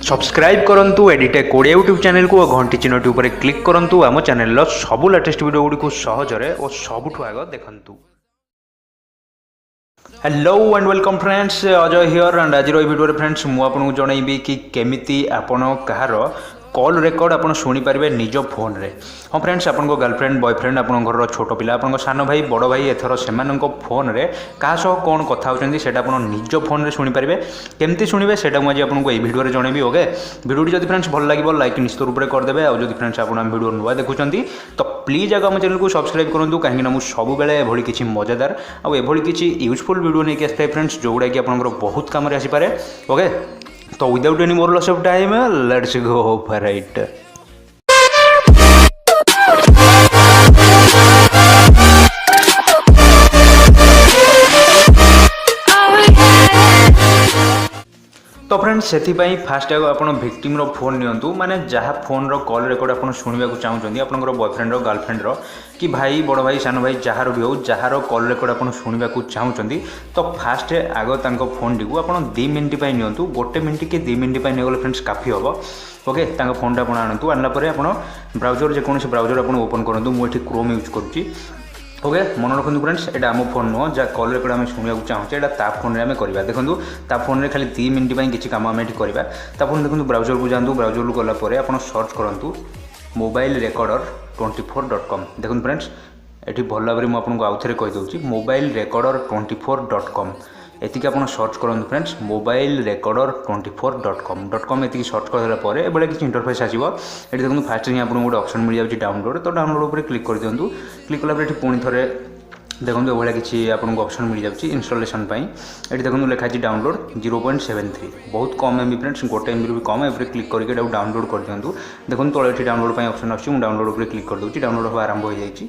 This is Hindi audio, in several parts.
सब्सक्राइब करंतु एडिटेक कोडिया यूट्यूब चैनल को घंटी चिन्हटी उपर क्लिक करंतु आम चैनल सबु लेटेस्ट वीडियो गुडी को सहजरे और सबुठु आग देखंतु। Hello and welcome friends, Ajay here and आज वीडियो फ्रेंड्स मु आपको जनइबी कि केमिति आपण कहार कॉल रेकर्ड आप शुणी पारे निज फोन रे। हाँ फ्रेंड्स, आपन गर्लफ्रेंड बॉयफ्रेंड आप घर छोट पिला आप सान भाई बड़ भाई एथर से फोन रे क्या सह कौन कथा होती से निज फोन रे शुणी पारे। केमती शुणवे से मुझे आपको ये वीडियो जनइबी। ओके, वीडियोटी जब फ्रेंड्स भल लगे लाइक निश्चित रूप से करदे। और जब फ्रेंड्स आप वीडियो नुआ देखुं तो प्लीज आगे आम चैनल को सब्सक्राइब करूँ कहीं मुझे सबुबले एभली किसी मजेदार आभली किसी यूजफुल वीडियो नहीं आसता है फ्रेंड्स, जोगुड़ा कि आप बहुत काम आसीपे। ओके, तो without any more loss of time let's go for it. तो फ्रेंड्स से फास्ट आप भिक्टिम फोन नियंतु, माने जहाँ फोन रो कॉल रेकॉर्ड आप शुणा चाहते आप बॉयफ्रेंड गर्लफ्रेंड कि भाई बड़ भाई सान भाई जार भी हो जार कॉल रेकॉर्ड आप शुणा चाहते तो फास्ट आग फोन टी आप 2 मिनिट नियंतु। 1 मिनिट कि 2 मिनिट नहीं फ्रेंड्स काफी हम। ओके, फोन टा आणतु आनापर आप ब्राउजर जेकोसी ब्राउजर आप ओपन करूँ। मुझे क्रोम यूज करुँची। ओके, मन रखु फ्रेंड्स, यहाँ आम फोन नुह जहाँ कॉल रेकॉर्ड आम शुणा चाहूँचे यहाँ ता फोन में आम करवा। देखो ता फोन में खाली 2 मिनिट किसी काम आम करवा। तापर देखो ब्राउजर को जातु, ब्राउजर को गलापर आप सर्च करूँ मोबाइल रेकर्डर 24.com। देखो फ्रेंड्स, ये भल भाव में आपको आउ थे कहीदे मोबाइल रेकर्डर 24.com एतिक आप सर्च करूँ फ्रेंड्स। मोबाइल रेकर्डर 24.com एतिक सर्च करदेला ये किसी इंटरफेस आसो। ये देखो फास्ट ही आपको गोटे ऑप्शन मिल जाए डाउनलोड। तो डाउनलोड पर क्लिक कर दिंतु। क्लिक कलापर ये पुणी थे देखो ये किसी आपको ऑप्शन मिल जाए इंस्टॉलेशन ये देखो लिखा है डाउनलोड 0.73 बहुत कम एमबी फ्रेंड्स, 1 MB भी कम। एप क्लिक करके डाउनलोड कर दिंतु। देखो तले डाउनलोड ऑप्शन आसूँ, डाउनलोड पर क्लिक कर दूँगी। डाउनलोड हवा आरंभ हो जाए।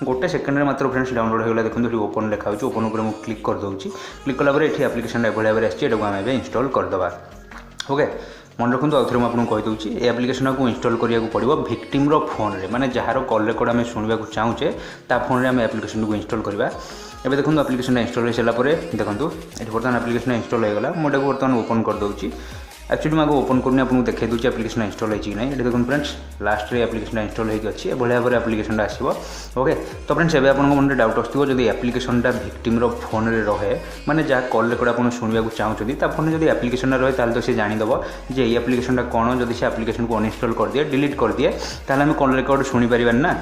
1 सेकेंड मात्र फ्रेंड्स डाउनलोड होगा। देखो ये ओपन लिखा हो, ओपन पर मुझे क्लिक कर दूँगी। क्लिक कलापर ये एप्लिकेशन एभली भाव आसी आम इंस्टॉल करदे। ओके, मन रखु आउ थे मुझे कहीदे ये एप्लिकेशन को इंस्टॉल करा पड़ो भिक्टिम फोन रे, माने जार कॉल रेकॉर्ड आम शुणा चाहूचे ता फोन रे आम एप्लिकेशन को इंस्टॉल करवा। एबे देखो एप्लिकेशन इंस्टॉल हो सारापर देखो ये बर्तमान एप्लिकेशन इंस्टॉल होगा। मुझे बर्तमान ओपन कर दूँगी। एक्चुअली मैं ओपन करनी आपको देखा दूसरी एप्लिकेशन इंस्टॉल होगी कि नहीं। ये देखो फ्रेंड्स लास्ट रे एप्लिकेशन इंस्टॉल होगी अच्छी भाई भाव एप्लिकेशन आसो। ओके, तो फ्रेंड्स एवं आपको मन डाउट आसो जब एप्लिकेशन भिक्टिम फोन रे रहे, माने जहाँ कॉल रेकॉर्ड आप शुणा चाहते फोन में जब एप्लिकेशन रहे तो सी जानीदेव जे ये एप्लिकेशन कौन। जब से एप्लिकेशन को अनइंस्टॉल कर दिए डिलीट कर दिए ताल आम कॉल रेकॉर्ड शुणी पार्बानी ना।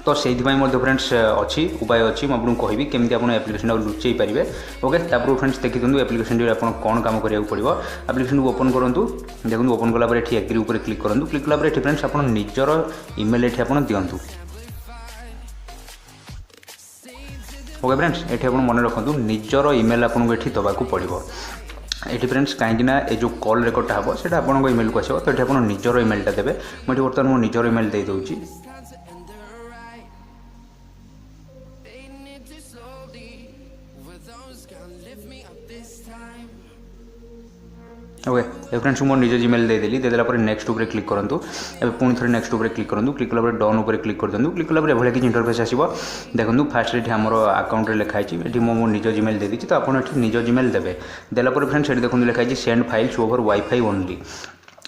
तो से फ्रेंड्स अच्छी उपाय अच्छी मुझे कहबी केमी आप एप्लिकेशन लुचई पारे। ओके, तापर फ्रेंड्स देखी दिखाँ एप्लिकेशन आप कौन काम करा पड़ो। एप्लिकेशन को ओपन करूँ। देखो ओपन कलापर ये एग्री उपर क्लिक करूँ। क्लिक कलापर ये फ्रेंड्स आप निजर इमेल ये आप दिंतु। ओके फ्रेंड्स, ये आप मन रखु निजर इमेल आपको ये दवाक पड़ो। ये फ्रेंड्स कहीं ये जो कॉल रेकॉर्डटा हम से आपको इमेल को आसो। तो ये आप निजर इमेलटा देवे। मुझे बर्तमान मो निजर इमेल दे दूँगी। ओके फ्रेंड्स, मो निज जीमेल देदेली। देदेला नेक्स्ट उपर क्लिक करूँ। ए पुणी थे नेक्स्ट उपर क्लिक करूँ। क्लिक कलापर डन उपर क्लिक कर दिंतु। क्लिक कलापर एभली किसी इंटरफेस आसो। देखो फास्ट ये आम अकाउंट लिखाई ये मो निज जीमेल दे दी। तो आप निज जीमेल देवे। देलापर फ्रेंड्स ये देखो लिखाई send files over wifi only.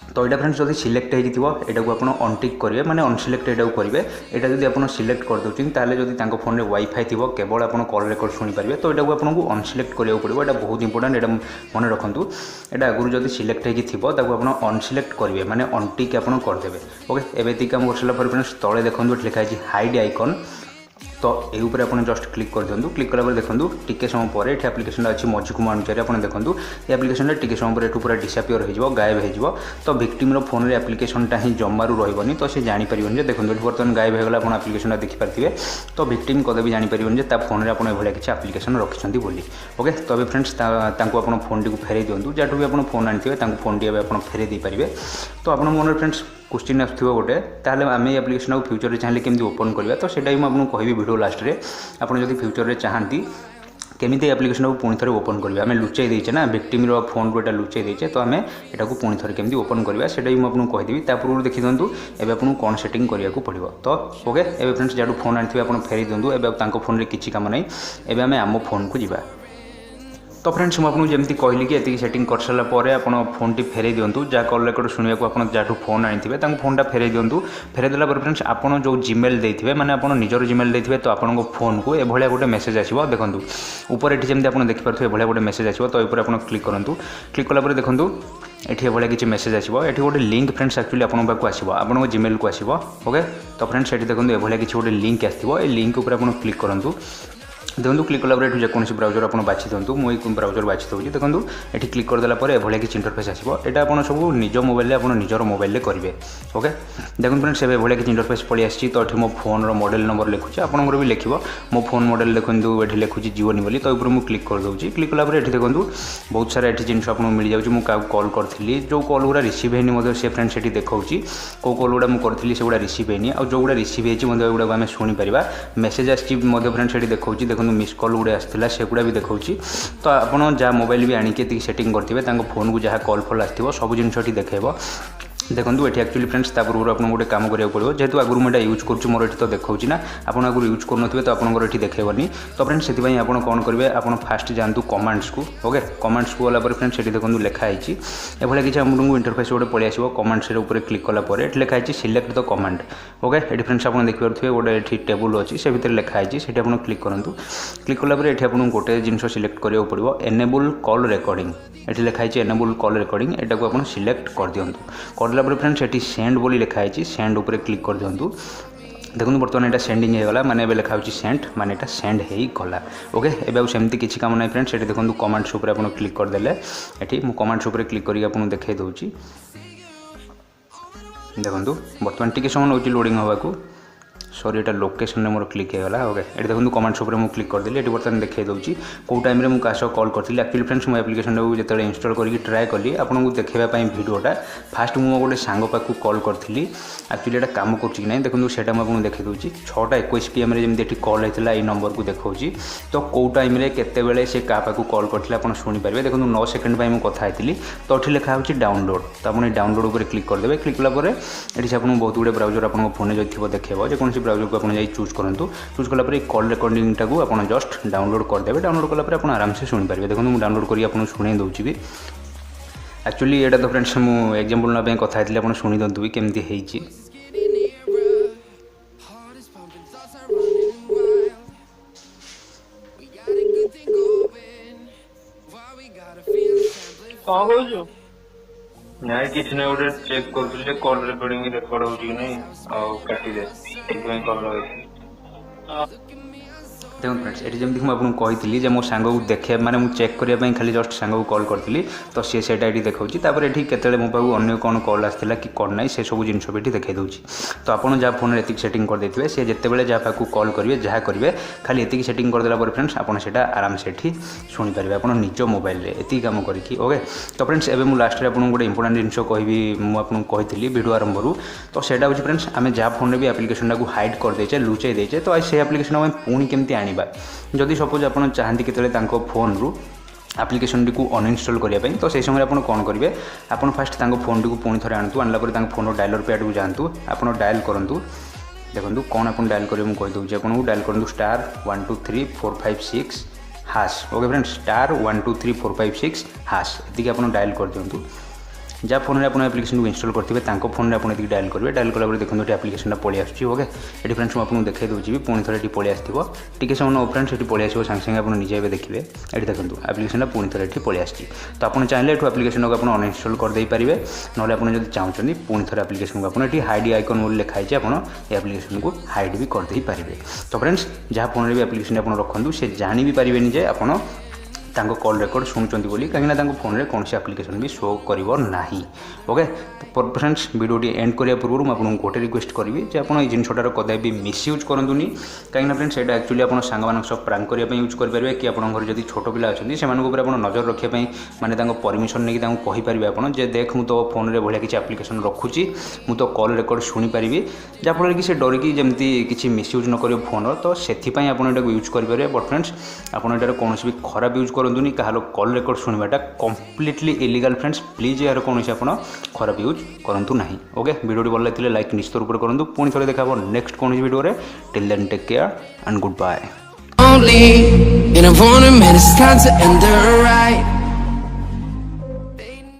तो यहाँ फ्रेंड्स जब सिलेक्ट होता आपन अनटिक करेंगे, माने अनसिलेक्ट यहाँ करेंगे। यहाँ जब आप सिलेक्ट कर दूसरी जब फोन में वाईफाई थी केवल आप कॉल रेकॉर्ड शुणी पारे। तो यहाँ आपको अनसिलेक्ट करा पड़ो। यहाँ बहुत इंपोर्टेंट, यहाँ मन रखु। यहाँ आगुरी जब सिलेक्ट होता अनसिलेक्ट करेंगे, माने अनटिक आप करदे। ओके, एवं काम कर सारापर फ्रेंड्स तले देखो लिखा है हाइड आइकन। तो ये ऊपर आप जस्ट क्लिक कर दिंतु। क्लिक कलापर देखो टिके समय पर ये एप्लिकेशन अच्छी मझी को अनुसार आप देखो ये एप्लिकेशन टिके समय पर ये पूरा डिसअपियर हो गायब हो। तो भिक्टिम फोन रे एप्लिकेशनटा ही जमारू रही तो सी जापर देखो बर्तमान गायब होगा आप एप्लिकेशन देखिपारे। तो भिक्टिम कदे भी जापर ता फोन में आप किसी एप्लिकेशन रखिंट बोली। ओके, तो अभी फ्रेंड्स आप फोन टी फेर दिंतु। जहाँ भी आप फोन आनी फोन टी आप फेर दे पारे। तो आप मन फ्रेंड्स क्वेश्चन आसो गोटे ताहले आम एप्लिकेशन को फ्यूचर चाहिए केमी ओपन करवा। तो सेटा मुझे कहबी वीडियो लास्ट रे आप फ्यूचर में चाहती केमी एप्लिकेशन को पुणी थे ओपन करवा। आम लुचई देचे ना भिक्टिम फोन को लुचई देचे। तो आम यहाँ को पुणी थे केमी ओपन करवा से मुझे कहीदेवी। पूर्व देखी दिंतु एवं आपको कौन सेटिंग कराया पड़ो। तो ओके, एवं फ्रेंड्स जहाँ फोन आनी आप फेरी दिंतु। एवं फोन में किसी काम ना। एवं आम फोन को जावा। तो फ्रेंड्स मुझे जमी कहली कि ये सेटिंग कर सारापर आप फोन टी फेरे दिंतु जहाँ कल रेकर्ड शुणा को जहाँ फोन आनी फोन टा फेरे दिंतु फेरे देला फ्रेंड्स आप जो जीमेल देते हैं माने आप निजर जीमेल देते तो आपको फोन को यह गोटे मेसेज आसो देखो ऊपर ये जमी आप देखिपे यह गोटे मेसेज आसो तो ये आप क्लिक करूँ क्लिक कलापर देखूँ ये भाई किसी मेसेज आसो ये गोटे लिंक फ्रेंड्स एक्चुअली आपको पाक आसो आप जीमेल को आसो ओके। तो फ्रेंड्स ये देखो ये किसी गोटे लिंक आसो ये लिंक उपर आप क्लिक करूँ देखो क्लिक कलापर ये जेको ब्राउजर आप बाछि दिंतु मुझे ब्राउजर बाछि दूसरी देखो ये क्लिक करदेला भाई किसी इंटरफेस आसो यहाँ आप सब निज मोबाइल आप निजर मोबाइल करेंगे ओके। देखो फ्रेंड्स ये भाई किसी इंटरफेस पलि आसी तो ये मो फोन मॉडल नंबर लिखुचे आपंकर भी लिखो मो फोन मॉडल देखो ये लिखुची जीवनी बोली तो ऊपर मुझे क्लिक कर दूसरी क्लिक कलापर ये देखो बहुत सारा ये जिन आपको मिल जाऊँगी मुझे कॉल करी जो कॉल गुड़ा रिसीव होनी से फ्रेंड्स ये देखा कौ कॉल गुड़ा मुझे से रिसीव होनी और जो गुड़ा रिसीव होगा आम शुणिपर मेसेज आसी फ्रेंड्स ये देखा देखो मिस कॉल गुड़े आसाला से गुड़ा भी देखा तो आपड़ जहाँ मोबाइल भी आणिकी सेटिंग करेंगे फोन को जहाँ कॉल फल आसो सब जिन देखेब देखो ये एक्चुअली फ्रेंड्स पूर्व आपको गोटे काम करा पड़ो जेहतु आगुरी मुझे यूज करूँ मोर ये तो देखा ना आप आगुरी यूज करेंगे तो आपंकर ये देखेबनी तो फ्रेंड्स से आप कौन करेंगे आप फास्ट जातु कमांड्स को ओके कमांड्स को गलापर फ्रेंड्स ये देखो लिखाई ये किसी आपको इंटरफेस गोटे पलि आसो कमांड्स क्लिक कलापर ये लिखाई सिलेक्ट द कमांड ओके ये फ्रेंड्स आप देखिए गोटे ये टेबुल अच्छी से भितर लिखाई से आप क्लिक करूँ क्लिक कलापर ये आपको गोटे जिन सिलेक्ट करा पड़ो एनेबल कॉल रिकॉर्डिंग ये लिखाई एनेबल कॉल रिकॉर्डिंग यहाँ को आप सिलेक्ट कर दिंतु करदेला फ्रेंड्स ये सेंड बोली लिखाई सेंड उपर क्लिक कर दिंतु देखो बर्तमान यहाँ सेंडिंग होगा माने लिखा सेंड माने यहाँ सेंड हो गला ओके। एवं आउ सेमती किसी काम ना फ्रेंड्स ये देखो कमांड्स उपर आप क्लिक करदेले ये कमांड्स उपर क्लिक करके आपको देखे दूसरी देखो बर्तमान टी समय नौ लोडिंग हवा को सॉरी ये लोकेशन में मोर क्लिक होगा ओके। ये देखो कमांड्स उपर मुझे क्लिक करदेली ये बर्तमान देखा दूसरी कौ टाइम मुझे क्या सह कॉल करी एक्चुअली फ्रेंड्स मुझे एप्लिकेशन को जो इंस्टॉल करके ट्राए कली आपको देखापी वीडियोटा फास्ट मुझे गोटे सांग पाक कॉल करी एक्चुअली ये काम कर देखो से मुझे देखा दूसरी 6:21 PM जमी कॉल होता है नंबर को देखा तो कौ टाइम केत से क्या पाक कॉल करते आप शुणिपारे देखो 9 सेकेंड मुझे कथा तो ये लिखा डाउनलोड तो आप डाउनलोड पर क्लिक करदे क्लिक कलापर ये आपको बहुत गुड़े ब्राउजर आप फोन जो थी देखेब जेको ब्राउजर को आप चूज करूँ चूज कलापर कॉल रिकॉर्डिंग टाक आप जस्ट डाउनलोड करदे डाउनलोड कलापर आप आराम से शुणिपारे देखो मुझे डाउनलोड करी आपको शुणे दूसरी भी एक्चुअली यहाँ तो फ्रेंड्स मुझे एग्जांपल ना कथा आप शुणी दिंतु भी केमती है कौन कहूँ नाई किसी ना गोटे चेक कर कॉल रिकॉर्डिंग रेकर्ड हो काटी दे कॉल देखो फ्रेंड्स ये जमी मुझे कही मो सांग को देखे माने मुझे चेक करने खाली जस्ट सांग को कॉल करी तो सी सेटा ये देखा ये केतले मो पाक अन्य कौन कॉल आसाला कि कौन ना से सब जिन भी देखा दूसरी तो आपड़ जहाँ फोन ये सेटिंग कर देते सी जिते जहाँ पाक कॉल करेंगे जहाँ करेंगे खाली ये सेटिंग करदेला फ्रेंड्स आप आराम से शुणिपारे आप निज मोबाइल ये कम करके ओके। तो फ्रेंड्स एवं मुझे लास्ट में आपको गोटे इंपोर्टाट जिन कहि मुझे कही वीडियो आरंभ तो सेटा हूँ फ्रेंड्स आम जहाँ फोन भी एप्लिकेशन को हाइड कर देचे लुचाई देचे तो से एप्लिकेशन पुणी केमती आने जदि सपोज आप चाहती के फोन रु एप्लिकेशन टी अनइंस्टॉल करने तो से समय आप कौन करेंगे आप फास्ट फोन टी पुणी थे आणतु आनला फोन डायलर पैड को जातु आप डायल करूँ देखो कौन आप डायल करेंगे मुझे कहीदे आपको डायल करूँ *12345 हाश ओके फ्रेंड्स *12345 हाश ये आप डायल कर दिंतु जहाँ फोन में आप एप्लिकेशन को इंस्टॉल करते फोन में आप डायल करेंगे डायल कलापर देखो ये एप्लिकेशन पलि आसूँ ओके। ये फ्रेंड्स मुझे देखा दूसरी पुणी थे ये पलि आसो टी समय फ्रेंड्स ये पलि आसो सागे सागे आप निजे देखिए ये देखो एप्लिकेशन पुणी थे ये पलि आसी तो आप चाहिए ये एप्लिकेशन को आप अनइंस्टॉल करदे पारे ना आप चाहते पुणी थे एप्लिकेशन को आप हाइड आइकन बोली लिखाई आप एप्लिकेशन को हाइड भी करदे पारे। तो फ्रेंड्स जहाँ फोन में भी एप्लिकेशन आप रखु से जानी भी पारे जे आप कॉल रेकर्ड शुणुंट बोली कहीं फोन में कौन से एप्लिकेशन भी शो करना ओके। तो फ्रेंड्स वीडियो एंड करने पूर्व मुझे गोटे रिक्वेस्ट करी कि आप जिनटार कदा भी मिसयूज करूँनी कहीं फ्रेंड्स यहाँ एक्चुअली आप सांग सब प्रांक करने यूज करेंगे कि आप जब छोट पिला अच्छे से नजर रखापी माने परमिशन नहीं कहींपारे आप देख मुझे तो फोन में भाया किसी एप्लिकेशन रखुची मुझे तो कॉल रेकर्ड शुणिपारि जहाँफल कि से डरिकी जमी किसी मिसयूज न कर फोन तो से आप यूज करेंगे बट फ्रेंड्स आप कौन भी खराब यूज करनी कहार कॉल रेकर्ड शुणवाटा कंप्लीटली इलीगल फ्रेंड्स प्लीज यार कौन से आप खराब यूज करूँ ना ओके। वीडियो भल लगे लाइक निश्चित रूप से करूँ पुणी थे देखा नेक्स्ट कौन video till then take care and good bye. lonely. In a warning, man, it's time to end the ride.